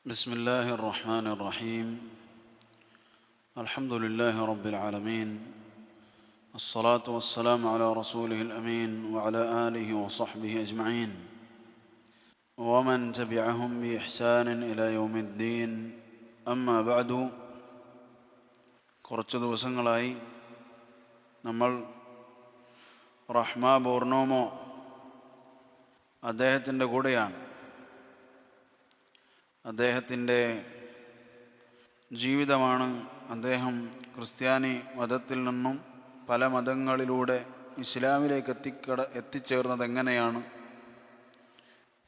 بسم الله الرحمن الرحيم. الحمد لله رب العالمين، الصلاة والسلام على رسوله الأمين وعلى آله وصحبه أجمعين ومن تبعهم بإحسان إلى يوم الدين. أما بعد. കുറച്ച് ദിവസങ്ങളായി നമ്മൾ റഹ്മ ബോർണോമോ അദ്ദേഹത്തിൻ്റെ കൂടെയാണ്. അദ്ദേഹത്തിൻ്റെ ജീവിതമാണ്. അദ്ദേഹം ക്രിസ്ത്യാനി മതത്തിൽ നിന്നും പല മതങ്ങളിലൂടെ ഇസ്ലാമിലേക്ക് എത്തിച്ചേർന്നത് എങ്ങനെയാണ്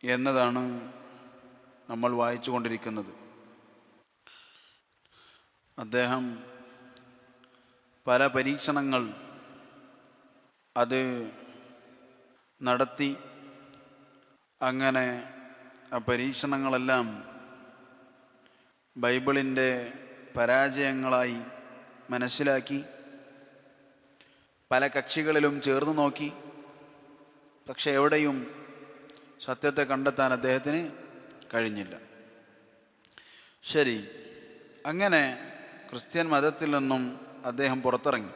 എന്നതാണ് നമ്മൾ വായിച്ചു കൊണ്ടിരിക്കുന്നത്. അദ്ദേഹം പല പരീക്ഷണങ്ങൾ അത് നടത്തി. അങ്ങനെ ആ പരീക്ഷണങ്ങളെല്ലാം ബൈബിളിൻ്റെ പരാജയങ്ങളായി മനസ്സിലാക്കി പല കക്ഷികളിലും ചേർന്ന് നോക്കി. പക്ഷെ എവിടെയും സത്യത്തെ കണ്ടെത്താൻ അദ്ദേഹത്തിന് കഴിഞ്ഞില്ല. ശരി, അങ്ങനെ ക്രിസ്ത്യൻ മതത്തിൽ നിന്നും അദ്ദേഹം പുറത്തിറങ്ങി.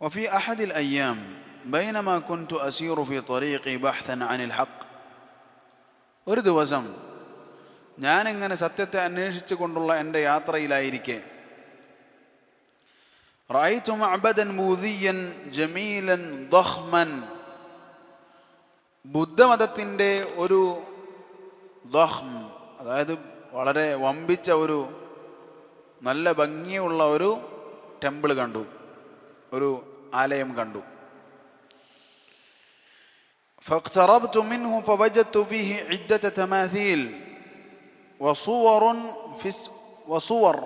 وفي أحد الأيام بينما كنت أسير في طريقي بحثا عن الحق. ഒരു ദിവസം ഞാനിങ്ങനെ സത്യത്തെ അന്വേഷിച്ചു കൊണ്ടുള്ള എൻ്റെ യാത്രയിലായിരിക്കെ റഅയ്തു മഅബദൻ ബൂദിയൻ ജമീലൻ ضخ്മൻ. ബുദ്ധമതത്തിൻ്റെ ഒരു ضخ്ം, അതായത് വളരെ വമ്പിച്ച ഒരു നല്ല ഭംഗിയുള്ള ഒരു ടെമ്പിൾ കണ്ടു, ഒരു ആലയം കണ്ടു. فاقتربت منه فوجدت فيه عدة تماثيل وصور.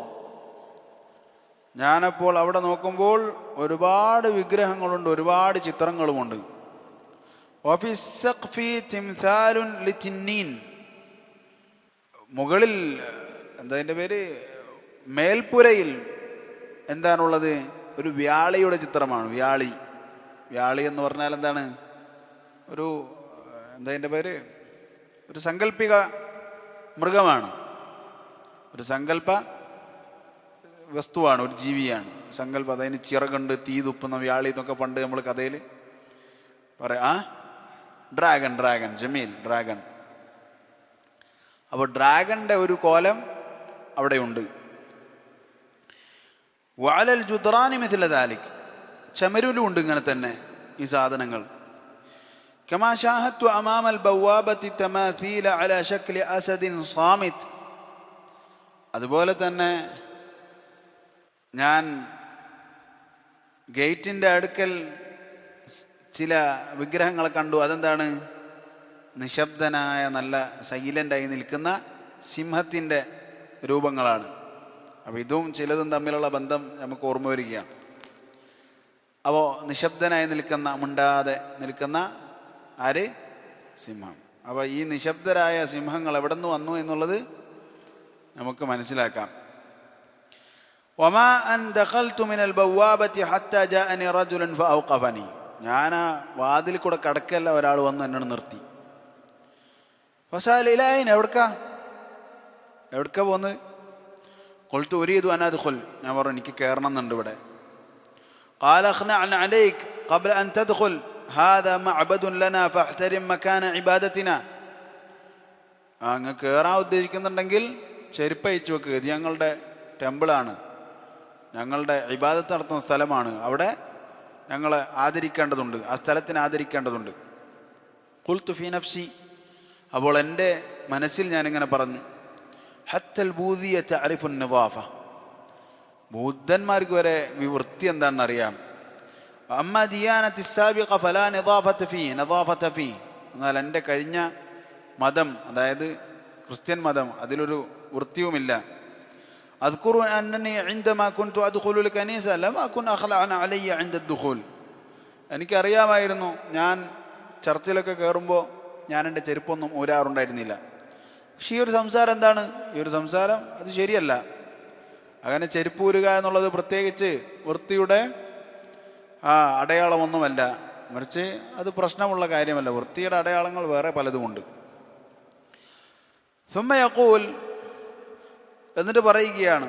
ഞാനപ്പോൾ അവിടെ നോക്കുമ്പോൾ ഒരുപാട് വിഗ്രഹങ്ങളുണ്ട്, ഒരുപാട് ചിത്രങ്ങളുമുണ്ട്. وفي السقف تمثال لتنين. മുകളിൽ അതിൻ്റെ പേര് മേൽപ്പുരയിൽ എന്താണുള്ളത്? ഒരു വ്യാളിയുടെ ചിത്രമാണ്. വ്യാളി എന്ന് പറഞ്ഞാൽ എന്താണ്? അതിൻ്റെ പേര് ഒരു സങ്കല്പിക മൃഗമാണ്, ഒരു സങ്കല്പ വസ്തുവാണ്, ഒരു ജീവിയാണ്. സങ്കല്പം, അതിന് ചിറകുണ്ട്, തീ തുപ്പുന്ന വ്യാളി എന്നൊക്കെ പണ്ട് നമ്മൾ കഥയിൽ പറയാം. Dragon Jameel, dragon. അപ്പോൾ ഡ്രാഗന്റെ ഒരു കോലം അവിടെയുണ്ട്. വഅലൽ ജുദ്റാനി മിഥ്ല ദാലിക്. ചമരിലും ഉണ്ട് ഇങ്ങനെ തന്നെ ഈ സാധനങ്ങൾ. كما شاهدت أمام البوابة تماثيل على شكل أسد صامت. അതുപോലെ തന്നെ ഞാൻ ഗേറ്റിൻ്റെ അടുക്കൽ ചില വിഗ്രഹങ്ങളെ കണ്ടു. അതെന്താണ്? നിശബ്ദനായ, നല്ല സൈലൻ്റായി നിൽക്കുന്ന സിംഹത്തിൻ്റെ രൂപങ്ങളാണ്. അപ്പോൾ ഇതും ചിലതും തമ്മിലുള്ള ബന്ധം നമുക്ക് ഓർമ്മ വരികയാണ്. അപ്പോൾ നിശബ്ദനായി നിൽക്കുന്ന, മിണ്ടാതെ നിൽക്കുന്ന ആര്? സിംഹം. അപ്പോൾ ഈ നിശബ്ദരായ സിംഹങ്ങൾ എവിടെ നിന്ന് വന്നു എന്നുള്ളത് നമുക്ക് മനസ്സിലാക്കാം. وما أن دخلت من البوابة حتى جاءني رجل فأوقفني. ഞാൻ ആ വാതിൽ കൂടെ കടക്കല്ല, ഒരാൾ വന്ന് എന്നോട് നിർത്തി. فسأل إلى أين؟ എവിടേക്കാ പോന്ന്? قلت أريد أن أدخل. ഞാൻ പറഞ്ഞു എനിക്ക് കയറണം എന്നുണ്ട് ഇവിടെ. قال اخنعنا عليك قبل أن تدخل هذا معبد لنا فاحترم مكان عبادتنا. അങ്ങ് കയറാൻ ഉദ്ദേശിക്കുന്നുണ്ടെങ്കിൽ ചെരുപ്പ് അയച്ചു വെക്കുക. ഇത് ഞങ്ങളുടെ ടെമ്പിളാണ്, ഞങ്ങളുടെ ഇബാദത്ത് നടത്തുന്ന സ്ഥലമാണ്. അവിടെ ഞങ്ങളെ ആദരിക്കേണ്ടതുണ്ട്, ആ സ്ഥലത്തിനെ ആദരിക്കേണ്ടതുണ്ട്. ഖുൽതു ഫീ നഫ്സി. അപ്പോൾ എൻ്റെ മനസ്സിൽ ഞാനിങ്ങനെ പറഞ്ഞു, ഹത്തൽ ബൂദിയ തഅരിഫു നിദാഫ. ബുദ്ധന്മാർക്ക് വരെ വൃത്തി എന്താണെന്ന് അറിയാം. അമ്മാ ദിയാനത്തി സാബിഖ ഫലാ നിദാഫത ഫീ. എന്നാൽ എൻ്റെ കഴിഞ്ഞ മതം, അതായത് ക്രിസ്ത്യൻ മതം, അതിലൊരു വൃത്തിയുമില്ല. അദ്കുറു അന്നനി ഇൻദമാ കുൻതു അദ്ഖുലുൽ കനീസ ലം അകുൻ അഖ്ലഅന അലയ്യ ഇൻദ അദ്ഖുൽ. എനിക്കറിയാമായിരുന്നു, ഞാൻ ചർച്ചിലൊക്കെ കയറുമ്പോൾ ഞാൻ എൻ്റെ ചെരുപ്പൊന്നും ഊരാറുണ്ടായിരുന്നില്ല. പക്ഷേ ഈ ഒരു സംസാരം എന്താണ്? ഈ ഒരു സംസാരം അത് ശരിയല്ല. അങ്ങനെ ചെരുപ്പ് ഊരുക എന്നുള്ളത് പ്രത്യേകിച്ച് വൃത്തിയുടെ അടയാളമൊന്നുമല്ല. മറിച്ച് അത് പ്രശ്നമുള്ള കാര്യമല്ല. വൃത്തിയുടെ അടയാളങ്ങൾ വേറെ പലതുമുണ്ട്. ثم يقول, എന്നിട്ട് പറയുകയാണ്,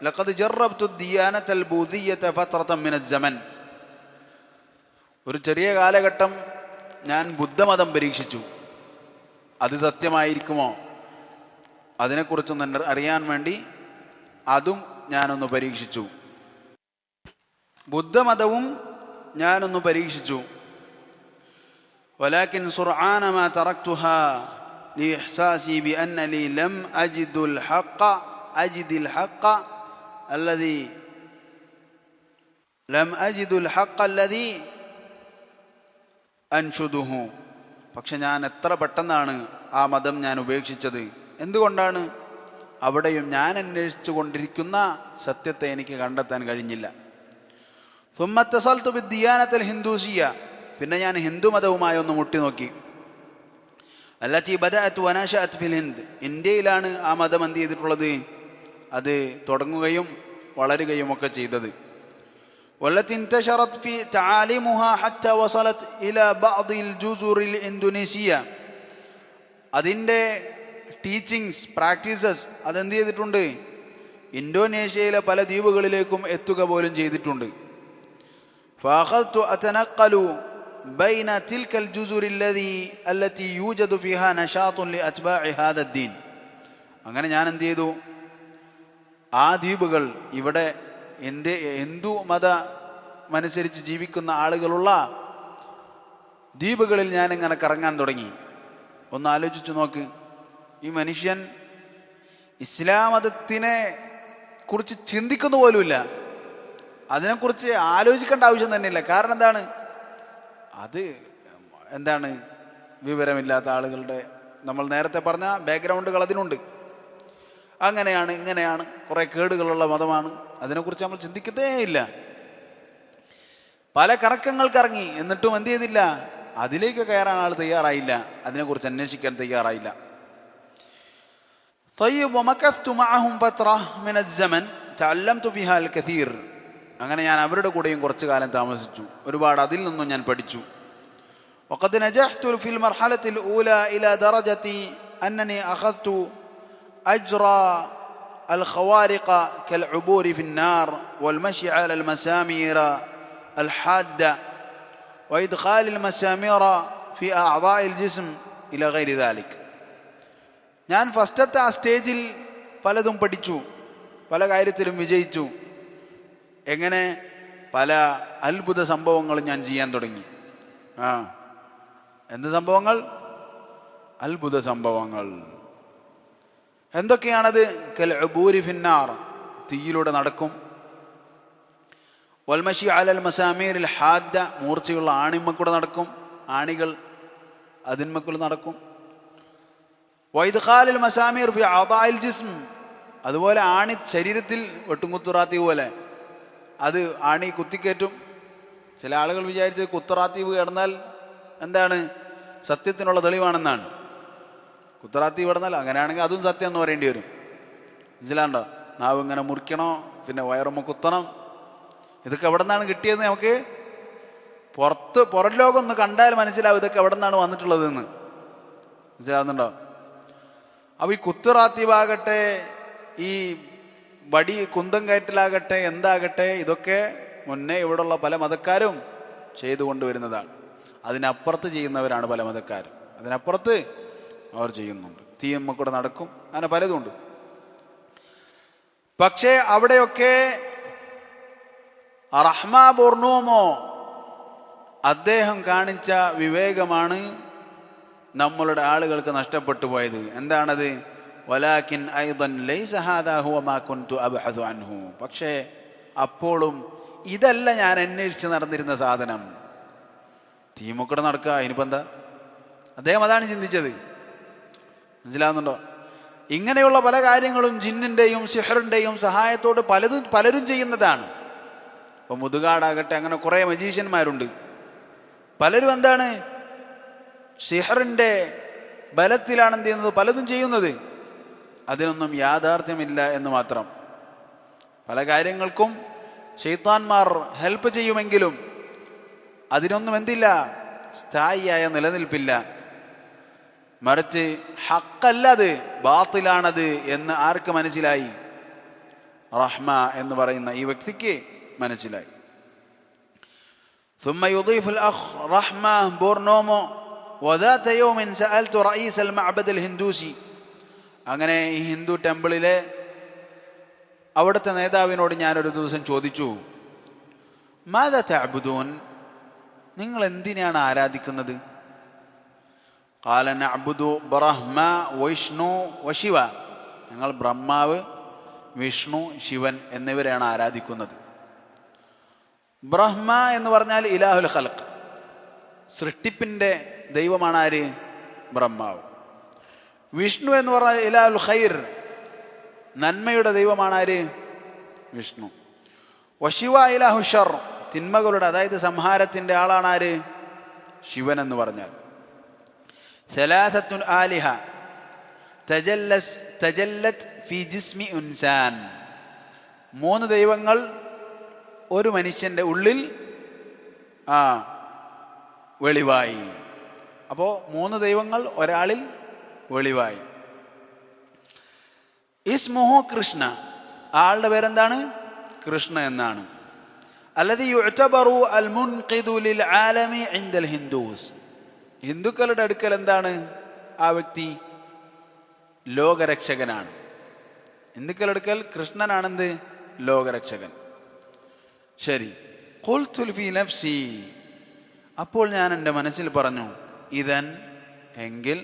ലഖദ് ജറബ്തു ദിയാനത്തൽ ബൂദിയ്യത ഫത്രതൻ മിന الزമൻ, ഒരു ചെറിയ കാലഘട്ടം ഞാൻ ബുദ്ധമതം പരീക്ഷിച്ചു. അത് സത്യമായിരിക്കുമോ അതിനെക്കുറിച്ചൊന്ന് അറിയാൻ വേണ്ടി അതും ഞാനൊന്ന് പരീക്ഷിച്ചു. ബുദ്ധമതവും ഞാനൊന്ന് പരീക്ഷിച്ചു. വലാകിൻ സുർആന മാ തറക്തുഹാ ലിഇഹ്സാസി ബിഅന്നനി ലം അജിദുൽ ഹഖ അല്ലദീ അൻഷുദുഹു. പക്ഷെ ഞാൻ എത്ര പെട്ടെന്നാണ് ആ മതം ഞാൻ ഉപേക്ഷിച്ചത്. എന്തുകൊണ്ടാണ്? അവിടെയും ഞാൻ അന്വേഷിച്ചു കൊണ്ടിരിക്കുന്ന സത്യത്തെ എനിക്ക് കണ്ടെത്താൻ കഴിഞ്ഞില്ല. ثم اتصلت بالديانة الهندوسية, പിന്നെ ഞാൻ ഹിന്ദു മതവുമായി ഒന്ന് മുട്ടി നോക്കി. التي بدأت ونشأت في الهند, ഇന്ത്യയിലാണ് ആ മതം എന്ത് ചെയ്തിട്ടുള്ളത്, അത് തുടങ്ങുകയും വളരുകയും ഒക്കെ ചെയ്തത്. والتي انتشرت في تعاليمها حتى وصلت إلى بعض الجزر الإندونيسية, അതിൻ്റെ ടീച്ചിങ്സ് പ്രാക്ടീസസ് അതെന്ത് ചെയ്തിട്ടുണ്ട്, ഇന്തോനേഷ്യയിലെ പല ദ്വീപുകളിലേക്കും എത്തുക പോലും ചെയ്തിട്ടുണ്ട്. فأخذت أتنقل بين تلك الجزر التي يوجد فيها نشاط لأتباع هذا الدين. അങ്ങനെ ഞാൻ എന്ത് ചെയ്തു, ആ ദ്വീപുകൾ, ഇവിടെ എൻ്റെ ഹിന്ദു മതമനുസരിച്ച് ജീവിക്കുന്ന ആളുകളുള്ള ദ്വീപുകളിൽ ഞാനിങ്ങനെ കറങ്ങാൻ തുടങ്ങി. ഒന്ന് ആലോചിച്ചു നോക്ക്, ഈ മനുഷ്യൻ ഇസ്ലാം മതത്തിനെ കുറിച്ച് ചിന്തിക്കുന്നു പോലുമില്ല, അതിനെക്കുറിച്ച് ആലോചിക്കേണ്ട ആവശ്യം തന്നെയില്ല. കാരണം എന്താണ്, അത് എന്താണ്, വിവരമില്ലാത്ത ആളുകളുടെ, നമ്മൾ നേരത്തെ പറഞ്ഞ ബാക്ക്ഗ്രൗണ്ടുകൾ അതിനുണ്ട്. അങ്ങനെയാണ് ഇങ്ങനെയാണ്, കുറേ കേടുകളുള്ള മതമാണ്, അതിനെക്കുറിച്ച് നമ്മൾ ചിന്തിക്കത്തേ ഇല്ല. പല കറക്കങ്ങൾക്ക് ഇറങ്ങി, എന്നിട്ടും എന്ത് ചെയ്തില്ല, അതിലേക്ക് കയറാൻ ആൾ തയ്യാറായില്ല, അതിനെക്കുറിച്ച് അന്വേഷിക്കാൻ തയ്യാറായില്ല. طيب ومكثت معهم فترة من الزمن تعلمت فيها الكثير. അങ്ങനെ ഞാൻ അവരുടെ കൂടെയും കുറച്ചു കാലം താമസിച്ചു, ഒരുപാട് അതിൽ നിന്നും ഞാൻ പഠിച്ചു. وقد نجحت في المرحلة الأولى إلى درجة أنني أخذت أجرى الخوارق كالعبور في النار والمشي على المسامير الحادة وإدخال المسامير في أعضاء الجسم إلى غير ذلك. ഞാൻ ഫസ്റ്റത്തെ ആ സ്റ്റേജിൽ പലതും പഠിച്ചു, പല കാര്യത്തിലും വിജയിച്ചു. എങ്ങനെ? പല അത്ഭുത സംഭവങ്ങളും ഞാൻ ചെയ്യാൻ തുടങ്ങി. എന്ത് സംഭവങ്ങൾ? അത്ഭുത സംഭവങ്ങൾ. എന്തൊക്കെയാണത്? കൽ ഉബൂരി ഫിന്നാർ, തീയിലൂടെ നടക്കും. വൽമശി അലൽ മസാമീരിൽ ഹാദ്ദ, മൂർച്ചയുള്ള ആണിമ്മക്കൂടെ നടക്കും, ആണികൾ അതിന്മക്കൂടെ നടക്കും. വൈദ്ഖാലിൽ മസാമീർ ഫി അദാഇൽ ജിസ്ം, അതുപോലെ ആണി ശരീരത്തിൽ വെട്ടുംകുത്തുറാത്തി പോലെ അത് ആണി കുത്തിക്കയറ്റും. ചില ആളുകൾ വിചാരിച്ച് കുത്തറാത്തീവ് കിടന്നാൽ എന്താണ്, സത്യത്തിനുള്ള തെളിവാണെന്നാണ്. കുത്തറാത്തീവ് കിടന്നാൽ അങ്ങനെയാണെങ്കിൽ അതും സത്യം എന്ന് പറയേണ്ടി വരും. മനസ്സിലാണ്ടോ? നാവ് ഇങ്ങനെ മുറിക്കണോ, പിന്നെ വയറുമ്മ കുത്തണം, ഇതൊക്കെ എവിടെ നിന്നാണ് കിട്ടിയതെന്ന് നമുക്ക് പുറം ലോകം ഒന്ന് കണ്ടാൽ മനസ്സിലാവും ഇതൊക്കെ എവിടെ നിന്നാണ് വന്നിട്ടുള്ളതെന്ന്. മനസ്സിലാവുന്നുണ്ടോ? അപ്പോൾ ഈ കുത്തുറാത്തീവാകട്ടെ, ഈ വടി കുന്തം കയറ്റലാകട്ടെ, എന്താകട്ടെ, ഇതൊക്കെ മുന്നേ ഇവിടെയുള്ള പല മതക്കാരും ചെയ്തു കൊണ്ടുവരുന്നതാണ്. അതിനപ്പുറത്ത് ചെയ്യുന്നവരാണ് പല മതക്കാരും, അതിനപ്പുറത്ത് അവർ ചെയ്യുന്നുണ്ട്. തീയമ്മ കൂടെ നടക്കും, അങ്ങനെ പലതുമുണ്ട്. പക്ഷേ അവിടെയൊക്കെ റഹ്മാ ബോർണോമോ അദ്ദേഹം കാണിച്ച വിവേകമാണ് നമ്മളുടെ ആളുകൾക്ക് നഷ്ടപ്പെട്ടു പോയത്. എന്താണത്? വലാകിൻ ഐദൻ ലൈസ ഹാദാ ഹുവ മാ കുൻതു അബ്ഹദു അൻഹു. പക്ഷേ അപ്പോഴും ഇതല്ല ഞാൻ അന്വേഷിച്ച് നടന്നിരുന്ന സാധനം. തീമുക്കൂടെ നടക്കുക, ഇനിയിപ്പോൾ എന്താ? അദ്ദേഹം അതാണ് ചിന്തിച്ചത്. മനസ്സിലാവുന്നുണ്ടോ? ഇങ്ങനെയുള്ള പല കാര്യങ്ങളും ജിന്നിൻ്റെയും സിഹറിൻ്റെയും സഹായത്തോട് പലരും ചെയ്യുന്നതാണ്. ഇപ്പോൾ മുതുകാടാകട്ടെ, അങ്ങനെ കുറേ മജീഷ്യന്മാരുണ്ട്. പലരും എന്താണ്, സിഹറിൻ്റെ ബലത്തിലാണ് എന്ത് ചെയ്യുന്നത്, പലതും ചെയ്യുന്നത്. അതിനൊന്നും യാഥാർത്ഥ്യമില്ല എന്ന് മാത്രം. പല കാര്യങ്ങൾക്കും ശൈത്താന്മാർ ഹെൽപ്പ് ചെയ്യുമെങ്കിലും അതിനൊന്നും എന്തില്ല, സ്ഥായിയായ നിലനിൽപ്പില്ല. മറിച്ച് ഹക്കല്ല, അത് ബാത്തിലാണത് എന്ന് ആർക്ക് മനസ്സിലായി? റഹ്മ എന്ന് പറയുന്ന ഈ വ്യക്തിക്ക് മനസ്സിലായി. ثم يضيف الأخ رحمة بورنومو وذات يوم سألت رئيس المعبد الهندوسي. അങ്ങനെ ഈ ഹിന്ദു ടെമ്പിളിലെ അവിടുത്തെ നേതാവിനോട് ഞാനൊരു ദിവസം ചോദിച്ചു, മാദാ തഅബുദൂൻ, നിങ്ങൾ എന്തിനാണ് ആരാധിക്കുന്നത്? ഖാല നഅബുദു ബ്രഹ്മ വിഷ്ണു വശിവ, ഞങ്ങൾ ബ്രഹ്മാവ്, വിഷ്ണു, ശിവൻ എന്നിവരെയാണ് ആരാധിക്കുന്നത്. ബ്രഹ്മ എന്ന് പറഞ്ഞാൽ ഇലാഹുൽ ഖൽഖ്, സൃഷ്ടിപ്പിൻ്റെ ദൈവമാണ് ആര്? ബ്രഹ്മാവ്. വിഷ്ണു എന്ന് പറഞ്ഞാൽ ഇലാഹുൽ ഖൈർ, നന്മയുടെ ദൈവമാണ് ആര്? വിഷ്ണു. വശിവ ഇലാഹു ഷർ, തിന്മകളുടെ അതായത് സംഹാരത്തിൻ്റെ ആളാണ് ആര്? ശിവൻ എന്ന് പറഞ്ഞാൽ. സലാസത്തുൻ ആലിഹ തജല്ലത് ഫി ജിസ്മി ഇൻസാൻ, 3 ദൈവങ്ങൾ ഒരു മനുഷ്യൻ്റെ ഉള്ളിൽ വെളിവായി. അപ്പോൾ 3 ദൈവങ്ങൾ ഒരാളിൽ വെളിവായി. ഇസ്മുഹു കൃഷ്ണ, ആളുടെ പേരെന്താണ്? കൃഷ്ണ എന്നാണ്. അല്ലദീ യുഅ്തബറു അൽ മുൻഖിദു ലിൽ ആലമി ഇൻദൽ ഹിന്ദൂസ്, ഹിന്ദുക്കളുടെ അടുക്കൽ എന്താണ് ആ വ്യക്തി? ലോകരക്ഷകനാണ്. ഹിന്ദുക്കളുടെ അടുക്കൽ കൃഷ്ണനാണെന്ത്? ലോകരക്ഷകൻ. ശരി. ഖുൽതു ഫീ നഫ്സി, അപ്പോൾ ഞാൻ എൻ്റെ മനസ്സിൽ പറഞ്ഞു, ഇദൻ എങ്കിൽ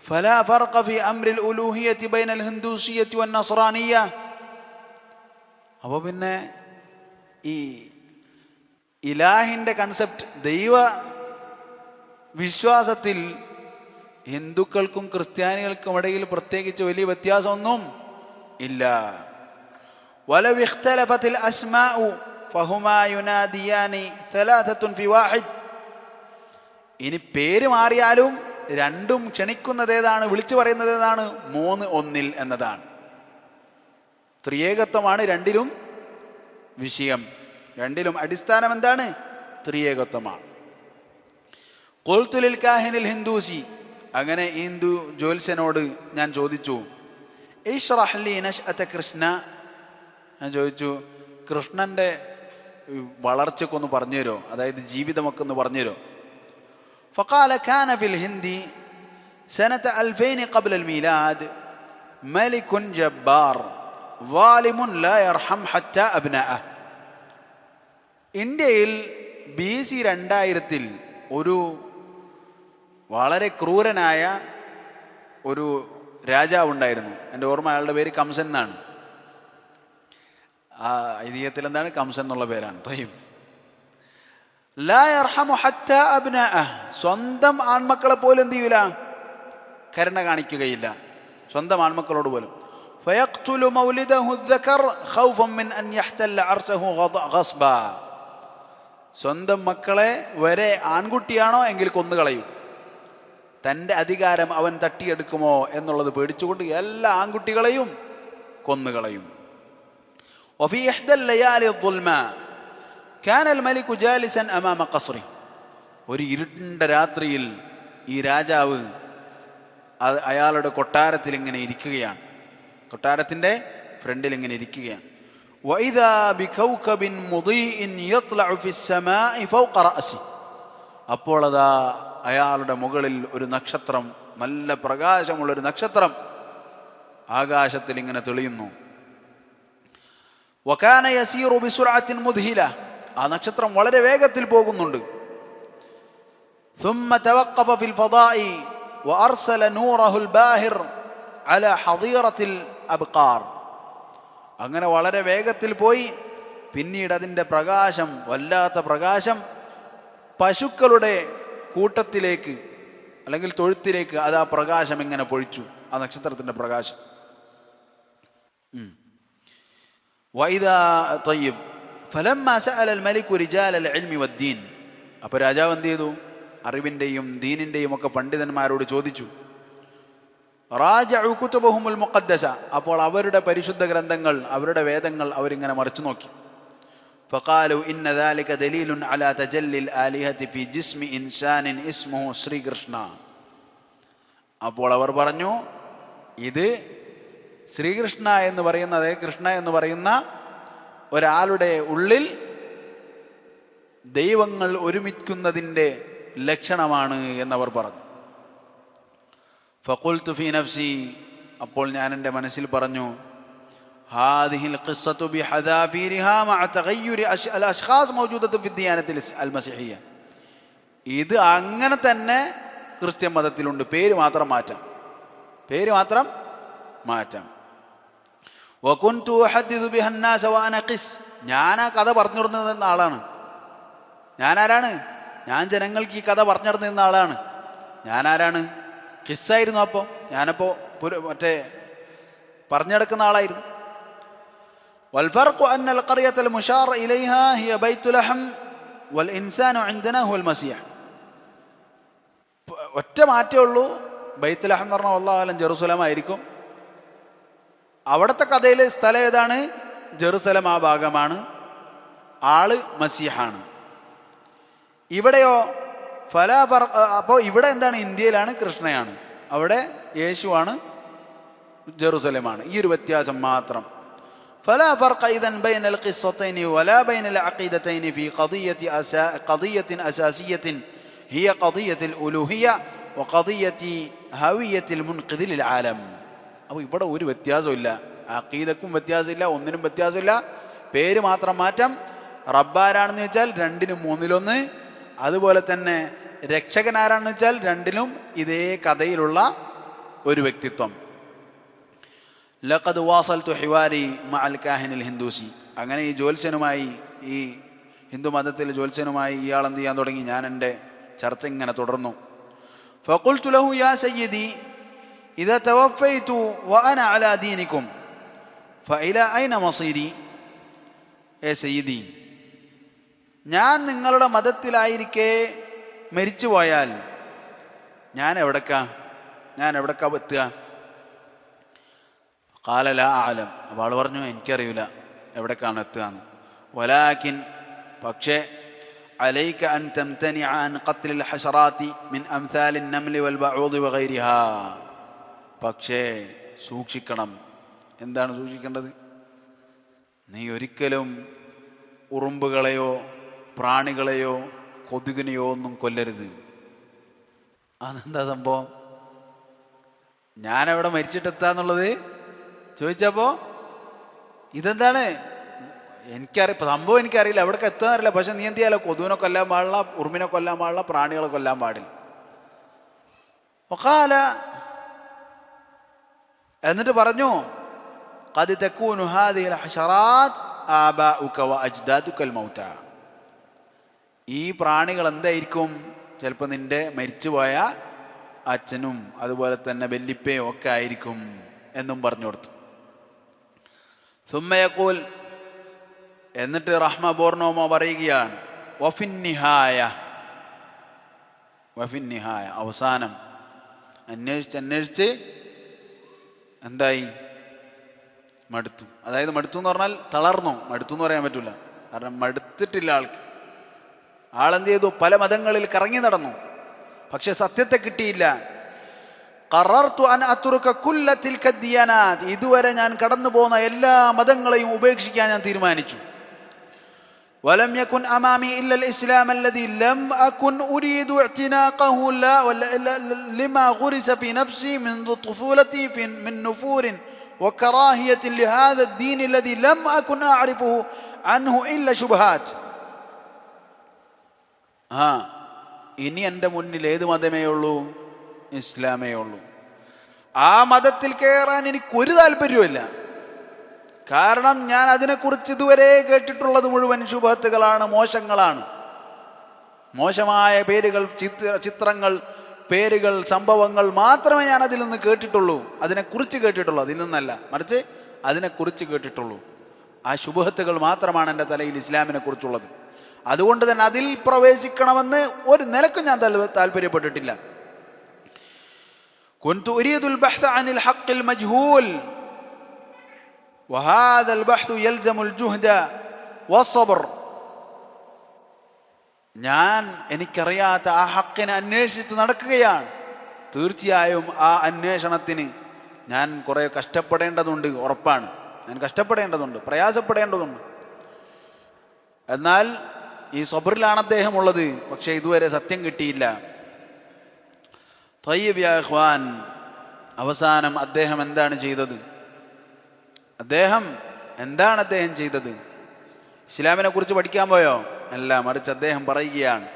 ഫലാ ഫർഖ ഫീ അംരിൽ ഉലൂഹിയ്യത്തി ബൈനൽ ഹിന്ദൂസിയ്യത്തി വൻ നസ്റാനിയ്യ, അപ്പോൾ പിന്നെ ഈ ഇലാഹിൻ്റെ കൺസെപ്റ്റ്, ദൈവ വിശ്വാസത്തിൽ ഹിന്ദുക്കൾക്കും ക്രിസ്ത്യാനികൾക്കും ഇടയിൽ പ്രത്യേകിച്ച് വലിയ വ്യത്യാസമൊന്നും ഇല്ല. വലൗ ഇഖ്തലഫത്തിൽ അസ്മാഉ ഫഹുമാ യുനാദിയാനി തലാഥത്തുൻ ഫി വാഹിദ്, ഇനി പേര് മാറിയാലും രണ്ടും ക്ഷണിക്കുന്നത് ഏതാണ്? വിളിച്ചു പറയുന്നത് ഏതാണ്? 3 ഒന്നിൽ എന്നതാണ്. ത്രിയേകത്വമാണ് രണ്ടിലും വിഷയം, രണ്ടിലും അടിസ്ഥാനം എന്താണ്? ത്രിയേകത്വമാണ്. ഖുൽതു ലിൽ കാഹിനിൽ ഹിന്ദൂസി, അങ്ങനെ ഹിന്ദു ജ്യോത്സ്യനോട് ഞാൻ ചോദിച്ചു, ഇശ്റഹ് ലി നശ്അത കൃഷ്ണ, ഞാൻ ചോദിച്ചു കൃഷ്ണൻ്റെ വളർച്ചക്കൊന്ന് പറഞ്ഞു തരുമോ, അതായത് ജീവിതമൊക്കെ ഒന്ന് പറഞ്ഞു തരുമോ? ഫഖാല കാന ഫിൽ ഹിന്ദി സനത 2000 ഖബ്ല അൽ മീലാദ് മലികുൻ ജബ്ബാർ വാലിമുൻ ലാ യർഹം ഹത്താ അബ്നാഅഹ്, ഇന്ത്യയിൽ BC 2000 ഒരു വളരെ ക്രൂരനായ ഒരു രാജാവുണ്ടായിരുന്നു. എൻ്റെ ഓർമ്മ അയാളുടെ പേര് കംസൻ എന്നാണ്. ആ ഐതിഹ്യത്തിൽ എന്താണ്? കംസൻ എന്നുള്ള പേരാണ്. തയ്യും. ലാ യർഹമു ഹത്താ അബ്നാഅഹ്, സ്വന്തം ആൺമക്കളെ പോലും എന്ത് ചെയ്യൂല? കരുണ കാണിക്കുകയില്ല, സ്വന്തം ആൺമക്കളോട് പോലും. ഫയഖ്തുലു മൗലിദഹു അദ്ദകർ ഖൗഫൻ മിൻ അൻ യഹ്തല്ല അർശഹു ഗസ്ബാ, സ്വന്തം മക്കളെ വരെ ആൺകുട്ടിയാണോ എങ്കിൽ കൊന്നുകളയും, തൻ്റെ അധികാരം അവൻ തട്ടിയെടുക്കുമോ എന്നുള്ളത് പേടിച്ചുകൊണ്ട് എല്ലാ ആൺകുട്ടികളെയും കൊന്നുകളയും. وفي إحدى الليالي الظلماء كان الملك جالسا أمام قصره, ഒരു ഇരുണ്ട രാത്രിയിൽ ഈ രാജാവ് അയാളുടെ കൊട്ടാരത്തിൽ ഇങ്ങനെ ഇരിക്കുകയാണ്, കൊട്ടാരത്തിൻ്റെ ഫ്രണ്ടിൽ ഇങ്ങനെ ഇരിക്കുകയാണ്. وإذا بكوكب مضيء يطلع في السماء فوق رأسه, അപ്പോൾ അതാ അയാളുടെ മുകളിൽ ഒരു നക്ഷത്രം, നല്ല പ്രകാശമുള്ളൊരു നക്ഷത്രം ആകാശത്തിൽ ഇങ്ങനെ തെളിയുന്നു. വകാന യസീറു ബിസുർഅത്തിൻ മുദ്ഹില, ആ നക്ഷത്രം വളരെ വേഗത്തിൽ പോകുന്നുണ്ട്. ثم توقف في الفضاء وأرسل نوره الباهر على حظيرة الأبقار, അങ്ങനെ വളരെ വേഗത്തിൽ പോയി പിന്നീട് അതിൻ്റെ പ്രകാശം, വല്ലാത്ത പ്രകാശം പശുക്കളുടെ കൂട്ടത്തിലേക്ക് അല്ലെങ്കിൽ തൊഴുത്തിലേക്ക് അത് ആ പ്രകാശം ഇങ്ങനെ പൊഴിച്ചു, ആ നക്ഷത്രത്തിൻ്റെ പ്രകാശം. വൈദാ തയ്യിബ് ഫലമ്മ സഅല അൽ മലികു റിജാല അൽ ഇൽമി വദ്ദീൻ, അപ്പോൾ രാജാവ് എന്ത് ചെയ്തു? അറിവിൻ്റെയും ദീനിൻ്റെയും ഒക്കെ പണ്ഡിതന്മാരോട് ചോദിച്ചു. റാജഉ കുതുബഹുൽ മുഖദ്ദസ, അപ്പോൾ അവരുടെ പരിശുദ്ധ ഗ്രന്ഥങ്ങൾ, അവരുടെ വേദങ്ങൾ അവരിങ്ങനെ മറിച്ചു നോക്കി. ഫഖാലു ഇന്ന ദാലിക ദലീലുൻ അലാ തജല്ലിൽ ആലിഹതി ഫി ജിസ്മി ഇൻസാനിൻ ഇസ്മുഹു ശ്രീകൃഷ്ണ, അപ്പോൾ അവർ പറഞ്ഞു, ഇത് ശ്രീകൃഷ്ണ എന്ന് പറയുന്നത്, കൃഷ്ണ എന്ന് പറയുന്ന ഒരാളുടെ ഉള്ളിൽ ദൈവങ്ങൾ ഒരുമിക്കുന്നതിൻ്റെ ലക്ഷണമാണ് എന്നവർ പറഞ്ഞു. ഫഖുൽതു ഫീ നഫ്സി, അപ്പോൾ ഞാൻ എൻ്റെ മനസ്സിൽ പറഞ്ഞു, ഹാദിഹിൽ ഖിസ്സതു ബിഹദാഫീരിഹാ മഅ തഗയ്യുരി അൽ അശ്ഖാസ് മൗജൂദത്തു ഫി ദിയാനത്തിൽ അൽ മസീഹിയ്യ. ഇത് അങ്ങനെ തന്നെ ക്രിസ്ത്യൻ മതത്തിലുണ്ട്, പേര് മാത്രം മാറ്റാം, പേര് മാത്രം മാറ്റാം. വകുൻതു ഉഹദ്ദിദു ബിഹന്നാസ വഅന ഖിസ്, ഞാൻ ആ കഥ പറഞ്ഞു നടന്നിരുന്ന ആളാണ്. ഞാൻ ആരാണ്? ഞാൻ ജനങ്ങൾക്ക് ഈ കഥ പറഞ്ഞു നടന്നിരുന്ന ആളാണ്. ഞാൻ ആരാണ്? ഖിസ്സായിരുന്നു. അപ്പോൾ ഞാനപ്പോൾ മറ്റേ പറഞ്ഞു നടക്കുന്ന ആളായിരുന്നു. والفرق أن القرية المشار إليها هي بيت لحم والإنسان عندنا هو المسيح. ഒറ്റ മാറ്റേ ഉള്ളൂ, ബൈത്തുൽ ലഹം എന്ന് പറഞ്ഞാൽ വല്ലാഹു അലം ജെറുസലേം ആയിരിക്കും. അവിടുത്തെ കഥയിലെ സ്ഥലം ഏതാണ്? ജെറുസലേം, ആ ഭാഗമാണ്. ആള് മസീഹാണ്. ഇവിടെയോ ഫലാ ഫർഖ. അപ്പോൾ ഇവിടെ എന്താണ്? ഇന്ത്യയിലാണ് കൃഷ്ണയാണ്, അവിടെ യേശുവാണ്, ജെറുസലേമാണ്. ഈ ഒരു വ്യത്യാസം മാത്രം. فلا فرق إذن بين القصتين ولا بين العقيدتين في قضية أساسية هي قضية الألوهية وقضية هوية المنقذ للعالم. അപ്പോൾ ഇവിടെ ഒരു വ്യത്യാസമില്ല, അഖീദക്കും വ്യത്യാസമില്ല, ഒന്നിനും വ്യത്യാസമില്ല, പേര് മാത്രം മാറ്റം. റബ്ബാരാണെന്ന് വെച്ചാൽ രണ്ടിനും മൂന്നിലൊന്ന്, അതുപോലെ തന്നെ രക്ഷകനാരാണെന്ന് വെച്ചാൽ രണ്ടിലും ഇതേ കഥയിലുള്ള ഒരു വ്യക്തിത്വം. ലഖദ് വാസൽതു ഹിവാരി മഅൽ കാഹിനിൽ ഹിന്ദൂസി. അങ്ങനെ ഈ ജ്യോത്സ്യനുമായി, ഈ ഹിന്ദു മതത്തിലെ ജ്യോത്സ്യനുമായി ഇയാൾ എന്ത് ചെയ്യാൻ തുടങ്ങി? ഞാൻ എൻ്റെ ചർച്ച ഇങ്ങനെ തുടർന്നു. ഫഖുൽതു ലഹു യാ സയ്യിദി ഇദാ തവഫൈതു വഅന അലാ ദീനികും ഫഇലാ ഐന മസീരി. ഏ സയ്യിദി, ഞാൻ നിങ്ങളുടെ മതത്തിലായിരിക്കെ മരിച്ചു പോയാൽ ഞാൻ എവിടേക്കാ എത്തുക? ഖാല ലാ അഅലം. അപ്പോൾ ആൾ പറഞ്ഞു, എനിക്കറിയില്ല എവിടേക്കാണ് എത്തുകയെന്ന്. വലാകിൻ, പക്ഷേ അലൈക അൻ തംതനിഅ അൻ ഖത്ലിൽ ഹശറാത്തി മിൻ അംസാലിൻ നംലി വൽ ബഊദി വഗൈരിഹാ. പക്ഷേ സൂക്ഷിക്കണം. എന്താണ് സൂക്ഷിക്കേണ്ടത്? നീ ഒരിക്കലും ഉറുമ്പുകളെയോ പ്രാണികളെയോ കൊതുകിനെയോ ഒന്നും കൊല്ലരുത്. അതെന്താ സംഭവം? ഞാനെവിടെ മരിച്ചിട്ടെത്താന്നുള്ളത് ചോദിച്ചപ്പോൾ ഇതെന്താണ്? സംഭവം എനിക്കറിയില്ല, എവിടേക്ക് എത്താന്നറിയില്ല. പക്ഷെ നീ എന്ത് ചെയ്യാലോ? കൊതുവിനെ കൊല്ലാൻ പാടില്ല, ഉറുമ്പിനെ കൊല്ലാൻ പാടില്ല, പ്രാണികളെ കൊല്ലാൻ പാടില്ല. വഖാല, എന്നിട്ട് പറഞ്ഞു, ഖദ് തകൂനു ഹാദിഹിൽ ഹശറാത്ത് ആബാഉക വഅജ്ദാദുക അൽമൗത. ഈ പ്രാണികൾ എന്തായിരിക്കും? ചിലപ്പോൾ നിന്റെ മരിച്ചുപോയ അച്ഛനും അതുപോലെ തന്നെ വല്ലിപ്പയും ഒക്കെ ആയിരിക്കും എന്നും പറഞ്ഞു കൊടുത്തു. സുമ്മ യഖൂൽ, എന്നിട്ട് റഹ്മ ബോർണോമോ പറയുകയാണ്, വഫിന്നിഹായ, അവസാനം അന്വേഷിച്ച് എന്തായി? മടുത്തു. അതായത് മടുത്തു എന്ന് പറഞ്ഞാൽ തളർന്നു. മടുത്തു എന്ന് പറയാൻ പറ്റില്ല, കാരണം മടുത്തിട്ടില്ല ആൾക്ക്. ആളെന്ത് ചെയ്തു? പല മതങ്ങളിൽ കറങ്ങി നടന്നു, പക്ഷെ സത്യത്തെ കിട്ടിയില്ല. ഖറർതു അൻ അത്റുക കുല്ല തിൽക ദിയാനാത്, ഇതുവരെ ഞാൻ കടന്നു പോകുന്ന എല്ലാ മതങ്ങളെയും ഉപേക്ഷിക്കാൻ ഞാൻ തീരുമാനിച്ചു. വലം യകുൻ അമാമി ഇല്ലൽ ഇസ്ലാം അല്ലദി ലം അകുൻ ഉരീദു ഇഅ്തിനാഖഹു ലിമാ ഗുരിസ ഫി നഫ്സി منذ طفولتي من نفور وكراهية لهذا الدين الذي لم أكن أعرفه عنه إلا شبهات. ഇനി എൻ്റെ മുന്നിൽ ഏത് മതമേ ഉള്ളൂ? ഇസ്ലാമേ ഉള്ളൂ. ആ മതത്തിൽ കയറാൻ എനിക്കൊരു താല്പര്യവുമില്ല. കാരണം ഞാൻ അതിനെക്കുറിച്ച് ഇതുവരെ കേട്ടിട്ടുള്ളത് മുഴുവൻ ശുബഹത്തുകളാണ്, മോശങ്ങളാണ്. മോശമായ പേരുകൾ, ചിത്രങ്ങൾ, പേരുകൾ, സംഭവങ്ങൾ മാത്രമേ ഞാൻ അതിൽ നിന്ന് കേട്ടിട്ടുള്ളൂ. അതിനെക്കുറിച്ച് കേട്ടിട്ടുള്ളൂ, അതിൽ നിന്നല്ല, മറിച്ച് അതിനെക്കുറിച്ച് കേട്ടിട്ടുള്ളൂ. ആ ശുബഹത്തുകൾ മാത്രമാണ് എൻ്റെ തലയിൽ ഇസ്ലാമിനെ കുറിച്ചുള്ളത്. അതുകൊണ്ട് തന്നെ അതിൽ പ്രവേശിക്കണമെന്ന് ഒരു നിലക്കും ഞാൻ താല്പര്യപ്പെട്ടിട്ടില്ല. كنت أريد البحث عن الحق المجهول وهذا البحث يلزم الجهد والصبر. ഞാൻ എനിക്കറിയാത്ത ആ ഹക്കിനെ അന്വേഷിച്ച് നടക്കുകയാണ്. തീർച്ചയായും ആ അന്വേഷണത്തിന് ഞാൻ കുറേ കഷ്ടപ്പെടേണ്ടതുണ്ട്, ഉറപ്പാണ്. ഞാൻ കഷ്ടപ്പെടേണ്ടതുണ്ട്, പ്രയാസപ്പെടേണ്ടതുണ്ട്. എന്നാൽ ഈ സബറിലാണ് അദ്ദേഹം ഉള്ളത്. പക്ഷേ ഇതുവരെ സത്യം കിട്ടിയില്ല. തയ്യിബ് യാ ഇഖ്വാൻ, അവസാനം അദ്ദേഹം എന്താണ് ചെയ്തത്? അദ്ദേഹം ചെയ്തത്? ഇസ്ലാമിനെ കുറിച്ച് പഠിക്കാൻ പോയോ? അല്ല, മറിച്ച് അദ്ദേഹം പറയുകയാണ്.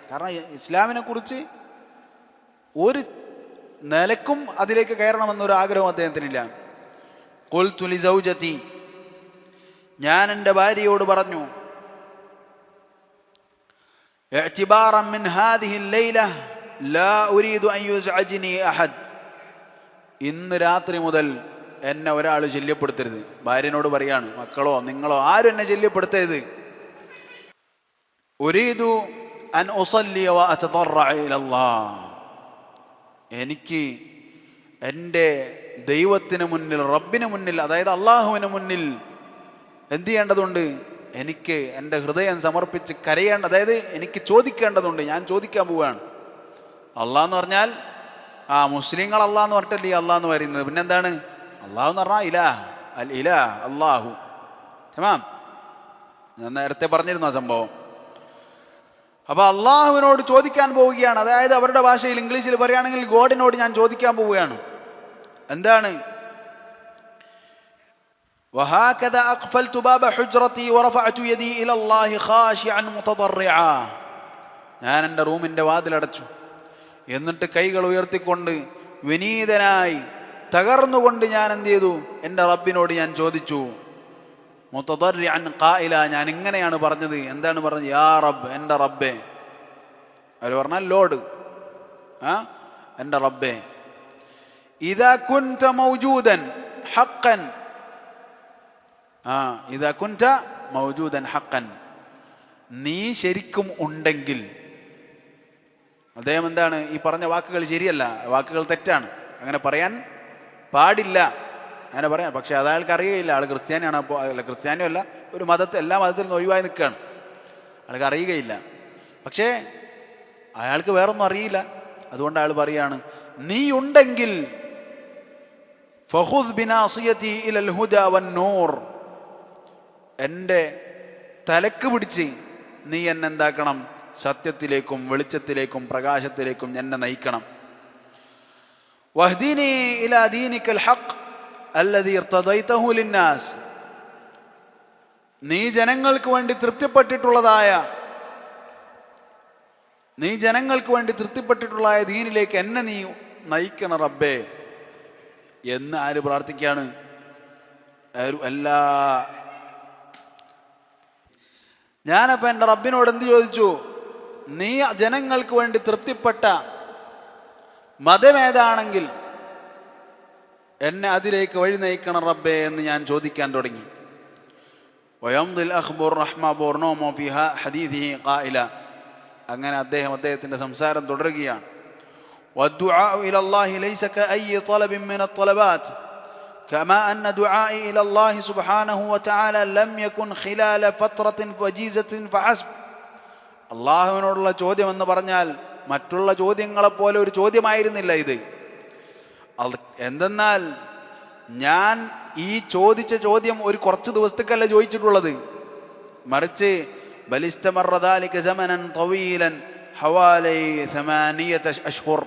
കാരണം ഇസ്ലാമിനെ കുറിച്ച് ഒരു നിലക്കും അതിലേക്ക് കയറണമെന്നൊരു ആഗ്രഹം അദ്ദേഹത്തിനില്ല. ഖുൽതു ലിസൗജതി, ഞാൻ എൻ്റെ ഭാര്യയോട് പറഞ്ഞു, ഇഅ്തിബാറൻ മിൻ ഹാദിഹി ലൈല ലാ ഉരീദു അൻ യുസ്അജ്നി അഹദ്, ഇന്ന് രാത്രി മുതൽ എന്നെ ഒരാൾ ശല്യപ്പെടുത്തരുത്. ഭാര്യനോട് പറയാണ്, മക്കളോ നിങ്ങളോ ആരും എന്നെ ശല്യപ്പെടുത്തരുത്. ഉരീദു അൻ ഉസല്ലി വ അതദറഅ ഇലല്ലാഹ്, എനിക്ക് എൻ്റെ ദൈവത്തിന് മുന്നിൽ, റബ്ബിന് മുന്നിൽ, അതായത് അള്ളാഹുവിന് മുന്നിൽ എന്ത് ചെയ്യേണ്ടതുണ്ട്? എനിക്ക് എൻ്റെ ഹൃദയം സമർപ്പിച്ച് അതായത് എനിക്ക് ചോദിക്കേണ്ടതുണ്ട്. ഞാൻ ചോദിക്കാൻ പോവുകയാണ്. അള്ളാഹ് എന്ന് പറഞ്ഞാൽ മുസ്ലിങ്ങൾ അള്ളാഹ് എന്ന് പറഞ്ഞിട്ടല്ലേ അള്ളാഹ് എന്ന് പറയുന്നത്. പിന്നെന്താണ് അള്ളാഹു എന്ന് പറഞ്ഞാൽ? ഇലാഹ്, അൽ ഇലാഹ്, അള്ളാഹു. തമാം, ഞാൻ നേരത്തെ പറഞ്ഞിരുന്നു ആ സംഭവം. അപ്പൊ അള്ളാഹുവിനോട് ചോദിക്കാൻ പോവുകയാണ്. അതായത് അവരുടെ ഭാഷയിൽ, ഇംഗ്ലീഷിൽ പറയുകയാണെങ്കിൽ ഗോഡിനോട് ഞാൻ ചോദിക്കാൻ പോവുകയാണ്. എന്താണ്? وهكذا أقفلت باب حجرتي ورفعت يدي إلى الله خاشعا متضرعا, ഞാൻ എൻ്റെ റൂമിൻ്റെ വാതിലടച്ചു. എന്നിട്ട് കൈകൾ ഉയർത്തിക്കൊണ്ട് വിനീതനായി തകർന്നുകൊണ്ട് ഞാൻ എന്ത് ചെയ്തു? എൻ്റെ റബ്ബിനോട് ഞാൻ ചോദിച്ചു. മുതദർരിഅൻ ഖായില, ഞാൻ ഇങ്ങനെയാണ് പറഞ്ഞത്. എന്താണ് പറഞ്ഞത്? യാ റബ്ബ്, എൻ്റെ റബ്ബേ. അവർ പറഞ്ഞാൽ ലോഡ്, എൻ്റെ റബ്ബേ. ഇദാ കുൻത മൗജൂദൻ ഹഖൻ, ഇദാ കുൻത മൗജൂദൻ ഹഖൻ, നീ ശരിക്കും ഉണ്ടെങ്കിൽ. അദ്ദേഹം എന്താണ് ഈ പറഞ്ഞ വാക്കുകൾ ശരിയല്ല, വാക്കുകൾ തെറ്റാണ്, അങ്ങനെ പറയാൻ പാടില്ല, അങ്ങനെ പറയാൻ. പക്ഷെ അത് അയാൾക്ക് അറിയുകയില്ല. ആൾ ക്രിസ്ത്യാനിയാണ്. അപ്പോൾ അല്ല, ക്രിസ്ത്യാനിയും അല്ല, ഒരു എല്ലാ മതത്തിൽ നിന്ന് ഒഴിവായി നിൽക്കുകയാണ്. അയാൾക്ക് അറിയുകയില്ല. പക്ഷേ അയാൾക്ക് വേറൊന്നും അറിയില്ല. അതുകൊണ്ട് അയാൾ പറയാണ്, നീ ഉണ്ടെങ്കിൽ ഫഖുദ് ബിനാസിയതി ഇലൽ ഹുദാ വന്നൂർ, എൻ്റെ തലക്ക് പിടിച്ച് നീ എന്നെ എന്താക്കണം? സത്യത്തിലേക്കും വെളിച്ചത്തിലേക്കും പ്രകാശത്തിലേക്കും എന്നെ നയിക്കണം. വഹ്ദിനി ഇലാ ദീനിക്കൽ ഹഖ് അല്ലദീ ഇർതദൈതഹു ലിന്നാസ്, നീ ജനങ്ങൾക്ക് വേണ്ടി തൃപ്തിപ്പെട്ടിട്ടുള്ള ദീനിലേക്ക് എന്നെ നീ നയിക്കണം റബ്ബേ എന്ന് ആര് പ്രാർത്ഥിക്കുകയാണ്? ഞാനപ്പോൾ എൻ്റെ റബ്ബിനോട് എന്ത് ചോദിച്ചു? നീ ജനങ്ങൾക്ക് വേണ്ടി തൃപ്തിപ്പെട്ട മതമേതാണെങ്കിൽ എന്നെ അതിലേക്ക് വഴി നയിക്കണം റബ്ബേ എന്ന് ഞാൻ ചോദിക്കാൻ തുടങ്ങി. വയംദിൽ അഖ്ബർ റഹ്മ ബോർനോമോ ഫി ഹദീദിഹി ഖായില, അങ്ങനെ അദ്ദേഹത്തിൻ്റെ സംസാരം തുടരുകയാണ്. വദ്ദുആഉ ഇലല്ലാഹി ലൈസ കഅയ്യി ത്വലബിൻ മിന ത്വലബാത്ത് كما أن دعائي إلى الله سبحانه وتعالى لم يكن خلال فترة وجيزة فحسب. അള്ളാഹുവിനോടുള്ള ചോദ്യം എന്ന് പറഞ്ഞാൽ മറ്റുള്ള ചോദ്യങ്ങളെപ്പോലെ ഒരു ചോദ്യമായിരുന്നില്ല ഇത്. എന്തെന്നാൽ ഞാൻ ഈ ചോദിച്ച ചോദ്യം ഒരു കുറച്ച് ദിവസത്തേക്കല്ല ചോദിച്ചിട്ടുള്ളത്, മറിച്ച് ബലിസ്തമറ ദാലിക സമനൻ തവീലൻ ഹവാലൈ 8 അശ്ഹുർ,